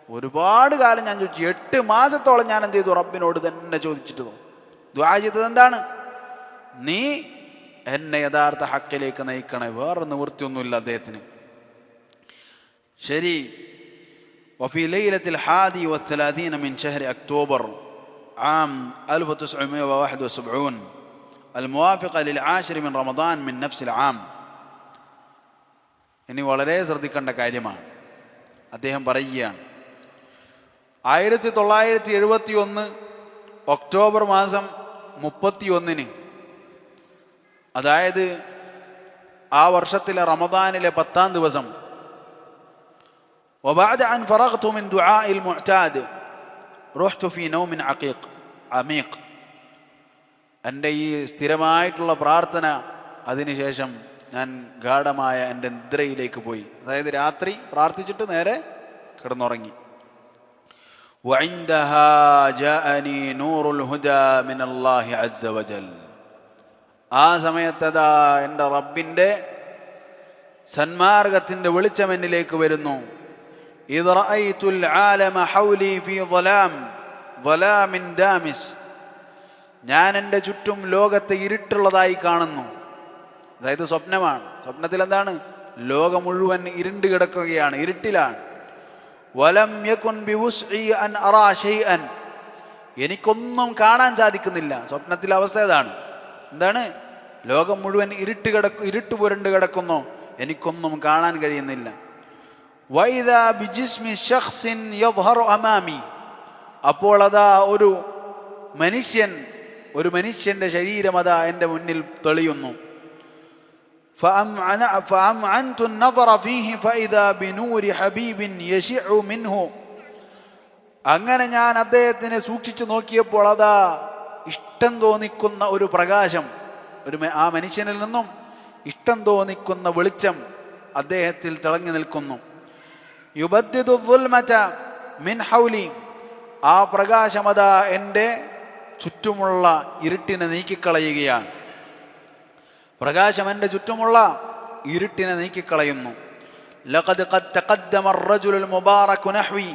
ഒരുപാട് കാലം ഞാൻ ചോദിച്ചു. 8 മാസത്തോളം ഞാൻ എന്ത് ചെയ്തു? റബ്ബിനോട് തന്നെ ചോദിച്ചിട്ട് ദുആ ചെയ്തത് എന്താണ്? നീ എന്നെ യഥാർത്ഥ ഹക്കിലേക്ക് നയിക്കണേ, വേറെ നിവൃത്തിയൊന്നുമില്ല അദ്ദേഹത്തിന്. ശരി. وفي ليلة 31 من شهر أكتوبر عام 1971 الموافقة لل10 من رمضان من نفس العام. ഇനി വളരെ ശ്രദ്ധിക്കേണ്ട കാര്യമാണ്. അദ്ദേഹം പറയുകയാണ്, 1971 ഒക്ടോബർ മാസം 31, അതായത് ആ വർഷത്തിലെ റമദാനിലെ 10-ാം ദിവസം, وبعد أن فرغت من دعاء المعتاد رحت في نوم عميق, എൻ്റെ ഈ സ്ഥിരമായിട്ടുള്ള പ്രാർത്ഥന അതിനുശേഷം ഞാൻ ഗാഢമായ എൻ്റെ നിദ്രയിലേക്ക് പോയി. അതായത് രാത്രി പ്രാർത്ഥിച്ചിട്ട് നേരെ കിടന്നുറങ്ങി. വഇൻദഹാ ജാഅനി നൂറുൽ ഹുദാ മിനല്ലാഹി അസ്സ വജൽ. ആ സമയത്തതാ എൻ്റെ റബ്ബിൻ്റെ സന്മാർഗത്തിൻ്റെ വെളിച്ചം എന്നിലേക്ക് വരുന്നു. ഇദ് റഅയ്തുൽ ആലമ ഹൗലി ഫീ ളലാമിൻ ദാമിസ്. ഞാൻ എൻ്റെ ചുറ്റും ലോകത്തെ ഇരുട്ടുള്ളതായി കാണുന്നു. അതായത് സ്വപ്നമാണ്. സ്വപ്നത്തിൽ എന്താണ്? ലോകം മുഴുവൻ ഇരുണ്ട് കിടക്കുകയാണ്, ഇരുട്ടിലാണ്. വലം യകുൻ ബിവുസ്ഇ അൻ അറാ ശൈഅൻ. എനിക്കൊന്നും കാണാൻ സാധിക്കുന്നില്ല. സ്വപ്നത്തിലെ അവസ്ഥ ഏതാണ്? എന്താണ്? ലോകം മുഴുവൻ ഇരുട്ട് പുരണ്ട് കിടക്കുന്നു, എനിക്കൊന്നും കാണാൻ കഴിയുന്നില്ല. വൈദാ ബിജിസ്മി ശഖ്സിൻ യദ്ഹറു അമാമി. അപ്പോൾ അതാ ഒരു മനുഷ്യന്റെ ശരീരം അതാ എൻ്റെ മുന്നിൽ തെളിയുന്നു. فأمعنت النظر فيه فإذا بنور حبيب يشع منه. അങ്ങനെ ഞാൻ അദ്ദേഹത്തിനെ സൂക്ഷിച്ചു നോക്കിയപ്പോൾ അതാ ഇഷ്ടം തോന്നിക്കുന്ന ഒരു പ്രകാശം, ആ മനുഷ്യനിൽ നിന്നും ഇഷ്ടം തോന്നിക്കുന്ന വെളിച്ചം അദ്ദേഹത്തിൽ തിളങ്ങി നിൽക്കുന്നു. യുബദ്ദിദു ദുൽമത മിൻ ഹൗലി. ആ പ്രകാശം അതാ എൻ്റെ ചുറ്റുമുള്ള ഇരുട്ടിനെ നീക്കിക്കളയുകയാണ്. പ്രകാശം എൻ്റെ ചുറ്റുമുള്ള ഇരുട്ടിനെ നീക്കിക്കളയുന്നു. ലഖദ് ഖദ് തഖദ്ദമ അർ-റജുലുൽ മുബാറകു നഹ്വി.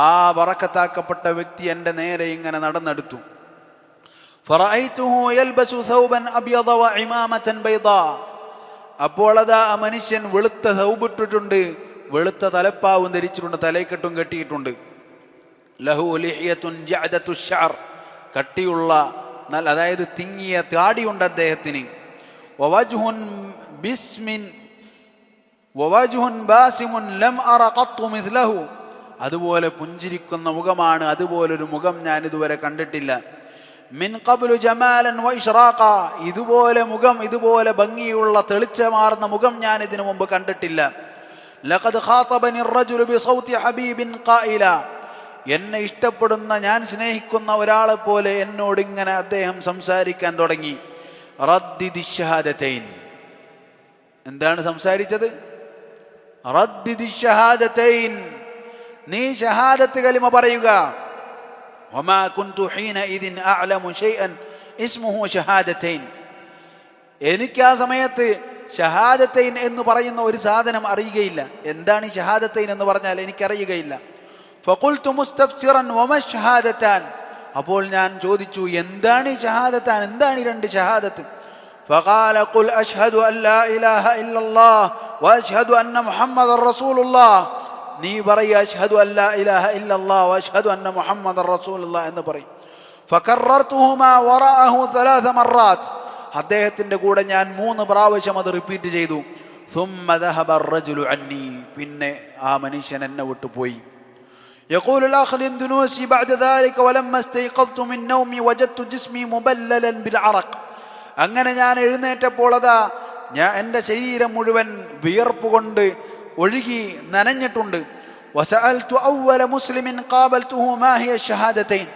ആ ബറക്കത്താക്കപ്പെട്ട വ്യക്തി എൻ്റെ നേരെ ഇങ്ങനെ നടന്നെടുത്തു. ഫറഅയ്തുഹു യൽബസു സൗബൻ അബ്യദ വഇമാമതൻ ബൈദാ. അപ്പോൾ അതാ ആ മനുഷ്യൻ വെളുത്ത സൗബിട്ടിട്ടുണ്ട്, വെളുത്ത തലപ്പാവും ധരിച്ചിട്ടുണ്ട്, തലയ്ക്കെട്ടും കെട്ടിയിട്ടുണ്ട്. ലഹു ലിഹ്യത്തുൻ ജഅദതു ശഅർ. കട്ടിയുള്ള അതായത് തിങ്ങിയ താടിയുണ്ട് അദ്ദേഹത്തിന്. വവജ്ഹുൻ ബാസിമുൻ ലം അറ ഖത്തു മിസ്ലഹു. അതുപോലെ പുഞ്ചിരിക്കുന്ന മുഖമാണ്, അതുപോലൊരു മുഖം ഞാൻ ഇതുവരെ കണ്ടിട്ടില്ല. മിൻ ഖബ്ലു ജമാലൻ വഇശ്റാഖ. ഇതുപോലെ മുഖം, ഇതുപോലെ ഭംഗിയുള്ള തെളിച്ചമാർന്ന മുഖം ഞാൻ ഇതിനു മുമ്പ് കണ്ടിട്ടില്ല. ലഖദ് ഖാതബനി അർ-റജുലു ബിസൗതി ഹബീബിൻ ഖായില. എന്നെ ഇഷ്ടപ്പെടുന്ന, ഞാൻ സ്നേഹിക്കുന്ന ഒരാളെ പോലെ എന്നോട് ഇങ്ങനെ അദ്ദേഹം സംസാരിക്കാൻ തുടങ്ങി. റദ്ദിദി ഷഹാദതൈൻ. എന്താണ് സംസാരിച്ചത്? റദ്ദിദി ഷഹാദതൈൻ. നീ ഷഹാദത്ത് കലിമ പറയുക. വമാ കുൻതു ഹീനഇദിൻ അഅലമു ശൈഅൻ ഇസ്മുഹു ഷഹാദതൈൻ. എനിക്ക് ആ സമയത്ത് ഷഹാദത്തൈൻ എന്ന് പറയുന്ന ഒരു സാധനം അറിയുകയില്ല. എന്താണ് ഈ ഷഹാദത്തൈൻ എന്ന് പറഞ്ഞാൽ എനിക്കറിയുകയില്ല. ഫഖുൽതു മുസ്തഫ്സിറൻ വമ ഷഹാദത്താൻ. അപ്പോൾ ഞാൻ ചോദിച്ചു, എന്താണ് ഈ ഷഹാദത്താൻ, എന്താണ് ഈ രണ്ട് ഷഹാദത്ത്? ഫഖാല ഖുൽ അഷ്ഹദു അൻ ലാ ഇലാഹ ഇല്ലല്ലാഹ് വഅഷ്ഹദു അന്ന മുഹമ്മദർ റസൂലുള്ളാഹ്. നീ പറയുക അഷ്ഹദു അൻ ലാ ഇലാഹ ഇല്ലല്ലാഹ് വഅഷ്ഹദു അന്ന മുഹമ്മദർ റസൂലുള്ളാഹ് എന്ന് പറയും. ഫകറർതുഹുമാ വറഅഹു 3 മററാത്ത്. അദ്ദേഹത്തിന്റെ കൂടെ ഞാൻ 3 പ്രാവശ്യം അത് റിപ്പീറ്റ് ചെയ്തു. ثم ذهب الرجل عني. പിന്നെ ആ മനുഷ്യൻ എന്നെ വിട്ടുപോയി. يقول الأخ الإندونيسي بعد ذلك ولما استيقظت من نومي وجدت جسمي مبللا بالعرق. അങ്ങനെ ഞാൻ എഴുന്നേറ്റപ്പോൾ അതാ എൻ്റെ ശരീരം മുഴുവൻ വിയർപ്പ് കൊണ്ട് ഒഴുകി നനഞ്ഞിട്ടുണ്ട്. وسألت أول مسلم قابلته ما هي الشهادتين.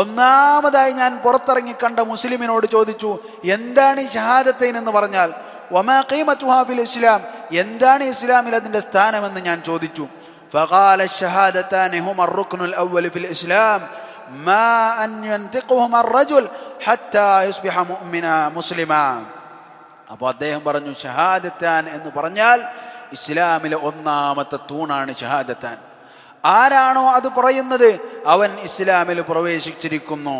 ഒന്നാമതായി ഞാൻ പുറത്തിറങ്ങി കണ്ട മുസ്ലിമിനോട് ചോദിച്ചു, എന്താണ് ഈ ഷഹാദത്തൈൻ എന്ന് പറഞ്ഞാൽ? വമാ ഖീമതുഹാ ഫിൽ ഇസ്ലാം. എന്താണ് ഇസ്ലാമിൽ അതിൻ്റെ സ്ഥാനമെന്ന് ഞാൻ ചോദിച്ചു. ഫഖാല അഷ്ഹഹാദതാനി ഹുമ അർ-റുക്നുൽ അവ്വൽ ഫിൽ ഇസ്ലാം മാ അൻ യൻതിഖുഹുമാ അർ-റജുൽ ഹത്താ യുസ്ബിഹ മുസ്ലിമാ. അപ്പോൾ അദ്ദേഹം പറഞ്ഞു, ഷഹാദത്താൻ എന്ന് പറഞ്ഞാൽ ഇസ്ലാമിലെ ഒന്നാമത്തെ തൂണാണ് ഷഹാദത്താൻ. ആരാണോ അത് പറയുന്നത് അവൻ ഇസ്ലാമിൽ പ്രവേശിച്ചിരിക്കുന്നു.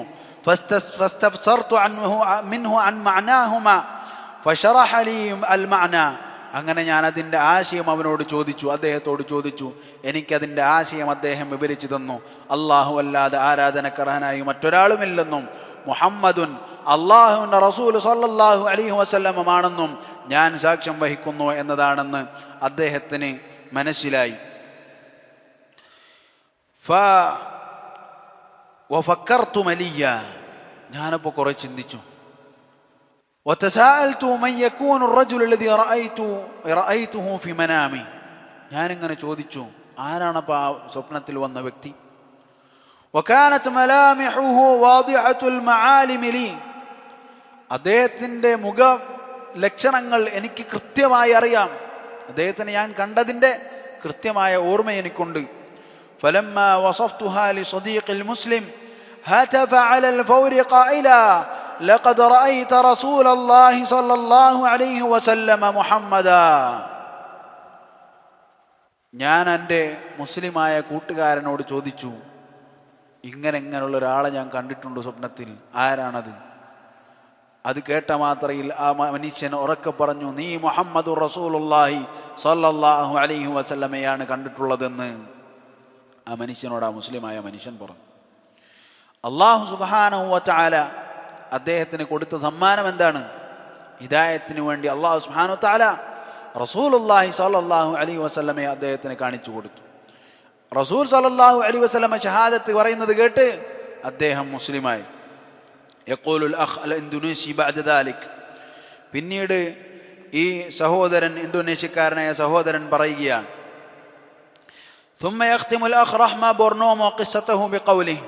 അങ്ങനെ ഞാൻ അതിൻ്റെ ആശയം അവനോട് ചോദിച്ചു, അദ്ദേഹത്തോട് ചോദിച്ചു. എനിക്കതിൻ്റെ ആശയം അദ്ദേഹം വിവരിച്ചു തന്നു. അല്ലാഹു അല്ലാതെ ആരാധനക്കർഹനായി മറ്റൊരാളുമില്ലെന്നും മുഹമ്മദുൻ അല്ലാഹുവിൻ്റെ റസൂൽ സല്ലല്ലാഹു അലൈഹി വസല്ലം ആണെന്നും ഞാൻ സാക്ഷ്യം വഹിക്കുന്നു എന്നതാണെന്ന് അദ്ദേഹത്തിന് മനസ്സിലായി. വഫക്കർതു മലിയ. ഞാനപ്പോൾ കുറെ ചിന്തിച്ചു. വതസാഅൽതു മൻ യകൂനു الرجل الذي റഅയ്തുഹു ഫി മനാമി. ഞാനിങ്ങനെ ചോദിച്ചു, ആരാണപ്പോൾ ആ സ്വപ്നത്തിൽ വന്ന വ്യക്തി? വകാനത് മലാമിഹുഹു വാദിഹത്തുൽ മആലിം ലി. അദ്ദേഹത്തിൻ്റെ മുഖ ലക്ഷണങ്ങൾ എനിക്ക് കൃത്യമായി അറിയാം. അദ്ദേഹത്തിന് ഞാൻ കണ്ടതിൻ്റെ കൃത്യമായ ഓർമ്മ എനിക്കുണ്ട്. فلما وصفتها لصديق المسلم هتف على الفور قائلا لقد رأيت رسول الله صلى الله عليه وسلم محمدا. ഞാൻ എൻ്റെ മുസ്ലിമായ കൂട്ടുകാരനോട് ചോദിച്ചു, ഇങ്ങനെയുള്ള ഒരാളെ ഞാൻ കണ്ടിട്ടുണ്ട് സ്വപ്നത്തിൽ, ആരാണത്? അത് കേട്ട മാത്രയിൽ ആ മനുഷ്യൻ ഉറക്കെ പറഞ്ഞു, നീ മുഹമ്മദുർ റസൂലുള്ളാഹി സ്വല്ലല്ലാഹു അലൈഹി വസല്ലമയാണ് കണ്ടിട്ടുള്ളതെന്ന് ആ മനുഷ്യനോട് ആ മുസ്ലിമായ മനുഷ്യൻ പറഞ്ഞു. അല്ലാഹു സുബ്ഹാനഹു വ തആല അദ്ദേഹത്തിന് കൊടുത്ത സമ്മാനം എന്താണ്? ഹിദായത്തിന് വേണ്ടി അല്ലാഹു സുബ്ഹാനഹു വ തആല റസൂലുള്ളാഹി സ്വല്ലല്ലാഹു അലൈഹി വസല്ലമയെ അദ്ദേഹത്തിന് കാണിച്ചു കൊടുത്തു. റസൂൽ സ്വല്ലല്ലാഹു അലൈഹി വസല്ലമ ഷഹാദത്ത് പറയുന്നത് കേട്ട് അദ്ദേഹം മുസ്ലിമായി. യഖൂലുൽ അഖ് അൽ ഇന്തോനേഷ്യ ബഅദ ദാലിക്, പിന്നീട് ഈ സഹോദരൻ, ഇന്തോനേഷ്യക്കാരനായ സഹോദരൻ പറയുകയാണ്, ثم يختم الأخ رحمة بورنومو قصته بقوله,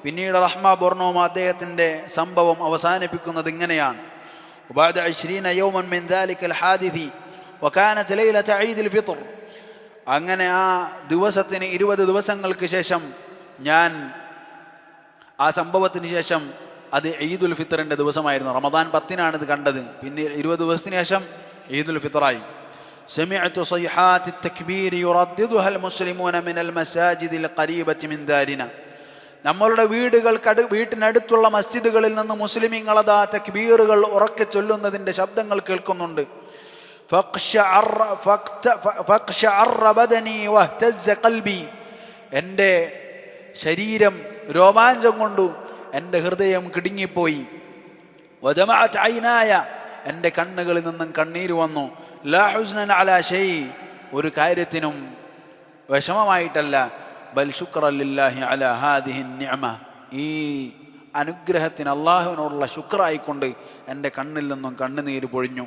പിന്നീട് റഹ്മ ബോർണോമ അദ്ദേഹത്തിൻ്റെ സംഭവം അവസാനിപ്പിക്കുന്നത് ഇങ്ങനെയാണ്, وبعد 20 يوما من ذلك الحادث وكانت ليلة عيد الفطر, അങ്ങനെ ആ ദിവസത്തിന് 20 ദിവസങ്ങൾക്ക് ശേഷം, ഞാൻ ആ സംഭവത്തിന് ശേഷം അത് ഈദുൽ ഫിത്തറിൻ്റെ ദിവസമായിരുന്നു. റമദാൻ 10-നാണ് ഇത് കണ്ടത്. പിന്നെ 20 ദിവസത്തിന് ശേഷം ഈദുൽ ഫിത്തറായി. سمعت صيحات التكبير يرددها المسلمون من المساجد القريبة من دارنا, നമ്മളുടെ വീട്ടിനടുത്തുള്ള മസ്ജിദുകളിൽ നിന്ന് മുസ്ലിമീങ്ങളതാ തക്ബീറുകൾ ഉറക്കെ ചൊല്ലുന്നതിൻ്റെ ശബ്ദങ്ങൾ കേൾക്കുന്നുണ്ട്. فاقشعر بدني واهتز قلبي, എൻ്റെ ശരീരം രോമാഞ്ചം കൊണ്ടു എൻ്റെ ഹൃദയം കിടുങ്ങിപ്പോയി. വജമഅത് ഐനായ, എൻ്റെ കണ്ണുകളിൽ നിന്നും കണ്ണീര് വന്നു. ലാ ഹുസ്നൻ അലാ ഷൈ, ഒരു കാര്യത്തിനും വിഷമമായിട്ടല്ല, ബൽ ശുക്റൻ ലില്ലാഹി അലാ ഹാദിഹി നിഅമ, ഈ അനുഗ്രഹത്തിന് അല്ലാഹുവിനോടുള്ള ശുക്റായിക്കൊണ്ട് എൻ്റെ കണ്ണിൽ നിന്നും കണ്ണുനീര് പൊഴിഞ്ഞു.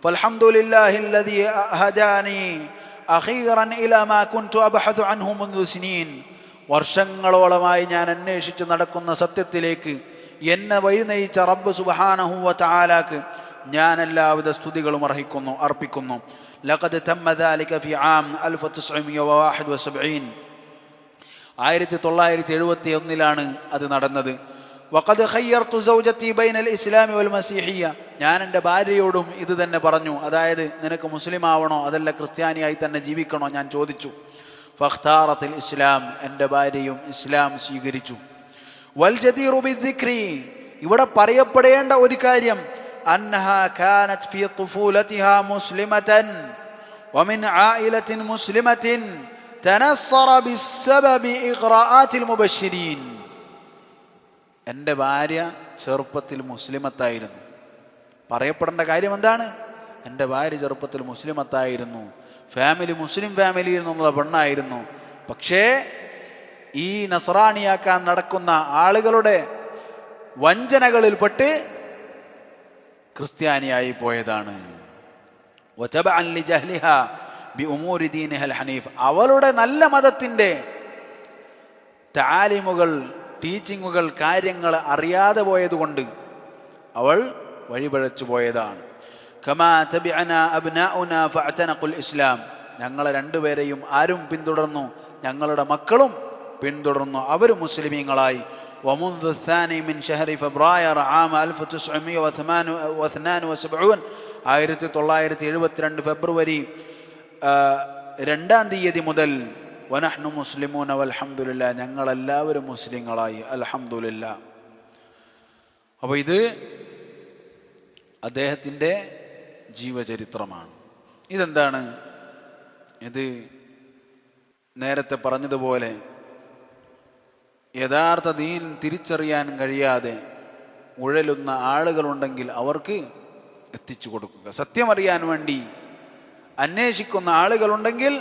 ഫൽഹംദുലില്ലാഹി അല്ലദീ ഹദാനി അഖീറൻ ഇലാ മാ കുൻതു അബ്ഹദു അൻഹു മുൻദു സിനീൻ, വർഷങ്ങളോളമായി ഞാൻ അന്വേഷിച്ച് നടക്കുന്ന സത്യത്തിലേക്ക് എന്നെ വഴി നയിച്ച റബ്ബ് സുബ്ഹാനഹു വ തആലാക്ക് ഞാൻ എല്ലാവിധ സ്തുതികളും അർപ്പിക്കുന്നു. ലഖദ് തമ്മ ദാലിക ഫി ആം 1971, 1971 അത് നടന്നത്. വഖദ് ഖയ്യർതു സൗജതി ബൈനൽ ഇസ്ലാമി വൽ മസീഹിയ്യ, ഞാൻ എൻ്റെ ഭാര്യയോടും ഇത് തന്നെ പറഞ്ഞു, അതായത് നിനക്ക് മുസ്ലിം ആവണോ അതല്ല ക്രിസ്ത്യാനിയായി തന്നെ ജീവിക്കണോ ഞാൻ ചോദിച്ചു. ഫഖ്താറത്തിൽ ഇസ്ലാം, എൻ്റെ ഭാര്യയും ഇസ്ലാം സ്വീകരിച്ചു. വൽ ജദീറു ബിദ്ദിക്രി, ഇവിടെ പറയപ്പെടേണ്ട ഒരു കാര്യം, അന്നഹാ കാനത് ഫീ തുഫൂലതിഹാ മുസ്ലിമതൻ വമിൻ ആയിലത്തിൻ മുസ്ലിമത്തിൻ തനസ്സറ ബിസ്സബബി ഇഖ്റാആത്തിൽ മുബശ്ശിരീൻ, എൻ്റെ ഭാര്യ ചെറുപ്പത്തിൽ മുസ്ലിമത്തായിരുന്നു. പറയപ്പെടേണ്ട കാര്യം എന്താണ്? എൻ്റെ ഭാര്യ ചെറുപ്പത്തിൽ മുസ്ലിമത്തായിരുന്നു, മുസ്ലിം ഫാമിലിയിൽ നിന്നുള്ള പെണ്ണായിരുന്നു. പക്ഷേ ഈ നസ്രാണിയാക്കാൻ നടക്കുന്ന ആളുകളുടെ വഞ്ചനകളിൽപ്പെട്ട് ക്രിസ്ത്യാനിയായി പോയതാണ്. അവളുടെ നല്ല മതത്തിൻ്റെ താലിമുകൾ, ടീച്ചിങ്ങുകൾ, കാര്യങ്ങൾ അറിയാതെ പോയതുകൊണ്ട് അവൾ വഴിപഴച്ചു പോയതാണ്. കമാ തബിഅനാ അബ്നാഉനാ ഫഅതനഖുൽ ഇസ്ലാം, ഞങ്ങളെ രണ്ടുപേരെയും ആരും പിന്തുടർന്നു, ഞങ്ങളുടെ മക്കളും പിന്തുടർന്നു, അവർ മുസ്ലിമീങ്ങളായി. വമുൻദു الثاني من شهر فبراير عام 1972, 1972 ഫെബ്രുവരി 2-ാം തീയതി മുതൽ വനഹ്നു മുസ്ലിമൂന വൽഹംദുലില്ലാ, ഞങ്ങളെല്ലാവരും മുസ്ലിങ്ങളായി, അൽഹംദുലില്ലാ. അപ്പോൾ ഇത് അദ്ദേഹത്തിൻ്റെ ജീവചരിത്രമാണ്. ഇതെന്താണ്? ഇത് നേരത്തെ പറഞ്ഞതുപോലെ യഥാർത്ഥ ദീൻ തിരിച്ചറിയാൻ കഴിയാതെ ഉഴലുന്ന ആളുകളുണ്ടെങ്കിൽ അവർക്ക് എത്തിച്ചു കൊടുക്കുക. സത്യമറിയാൻ വേണ്ടി അന്വേഷിക്കുന്ന ആളുകളുണ്ടെങ്കിൽ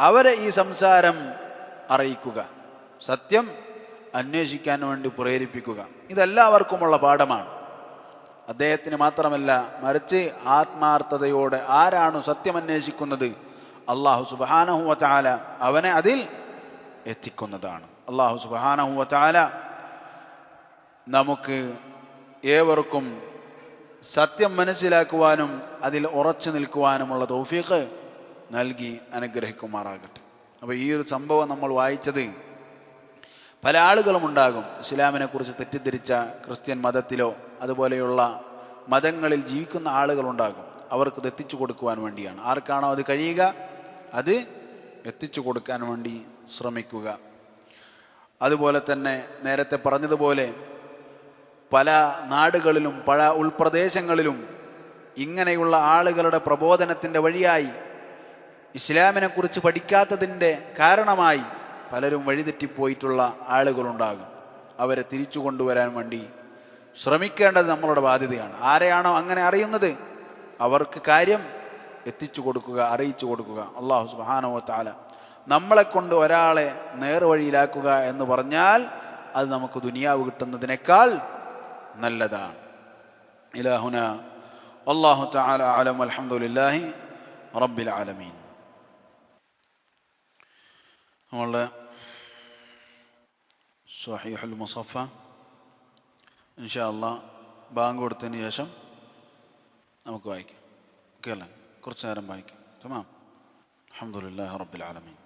അവരെ ഈ സംസാരം അറിയിക്കുക, സത്യം അന്വേഷിക്കാൻ വേണ്ടി പ്രേരിപ്പിക്കുക. ഇതെല്ലാവർക്കുമുള്ള പാഠമാണ്. അദ്ദേഹത്തിന് മാത്രമല്ല, മറിച്ച് ആത്മാർത്ഥതയോടെ ആരാണ് സത്യം അന്വേഷിക്കുന്നത്, അല്ലാഹു സുബ്ഹാനഹു വ തആല അവനെ അതിൽ എത്തിക്കുന്നതാണ്. അല്ലാഹു സുബ്ഹാനഹു വ തആല നമുക്ക് ഏവർക്കും സത്യം മനസ്സിലാക്കുവാനും അതിൽ ഉറച്ചു നിൽക്കുവാനുമുള്ള തൗഫീഖ് നൽകി അനുഗ്രഹിക്കുമാറാകട്ടെ. അപ്പോൾ ഈ ഒരു സംഭവം നമ്മൾ വായിച്ചത്, പല ആളുകളും ഉണ്ടാകും ഇസ്ലാമിനെ കുറിച്ച് തെറ്റിദ്ധരിച്ച ക്രിസ്ത്യൻ മതത്തിലോ അതുപോലെയുള്ള മതങ്ങളിൽ ജീവിക്കുന്ന ആളുകളുണ്ടാകും. അവർക്ക് ഇത് എത്തിച്ചു കൊടുക്കുവാൻ വേണ്ടിയാണ്. ആർക്കാണോ അത് കഴിയുക അത് എത്തിച്ചു കൊടുക്കാൻ വേണ്ടി ശ്രമിക്കുക. അതുപോലെ തന്നെ നേരത്തെ പറഞ്ഞതുപോലെ പല നാടുകളിലും പല ഉൾപ്രദേശങ്ങളിലും ഇങ്ങനെയുള്ള ആളുകളുടെ പ്രബോധനത്തിൻ്റെ വഴിയായി ഇസ്ലാമിനെക്കുറിച്ച് പഠിക്കാത്തതിൻ്റെ കാരണമായി പലരും വഴിതെറ്റിപ്പോയിട്ടുള്ള ആളുകളുണ്ടാകും. അവരെ തിരിച്ചു കൊണ്ടുവരാൻ വേണ്ടി ശ്രമിക്കേണ്ടത് നമ്മളുടെ ബാധ്യതയാണ്. ആരെയാണോ അങ്ങനെ അറിയുന്നത് അവർക്ക് കാര്യം എത്തിച്ചു കൊടുക്കുക, അറിയിച്ചു കൊടുക്കുക. അല്ലാഹു സുബ്ഹാനഹു വ തആല നമ്മളെ കൊണ്ട് ഒരാളെ നേർവഴിയിലാക്കുക എന്ന് പറഞ്ഞാൽ അത് നമുക്ക് ദുനിയാവ് കിട്ടുന്നതിനേക്കാൾ നല്ലതാണ്. ഇലാഹുന അല്ലാഹു തആല അലം. അൽഹംദുലില്ലാഹി റബ്ബിൽ ആലമീൻ. നമ്മളുടെ സ്വഹീഹുൽ മുസഫ ഇൻഷാ അല്ലാഹ് ബാങ്ക് കൊടുത്തതിന് ശേഷം നമുക്ക് വായിക്കാം. ഓക്കെ അല്ലേ? കുറച്ച് നേരം വായിക്കാം. തമാം. അൽഹംദുലില്ലാഹി റബ്ബിൽ ആലമീൻ.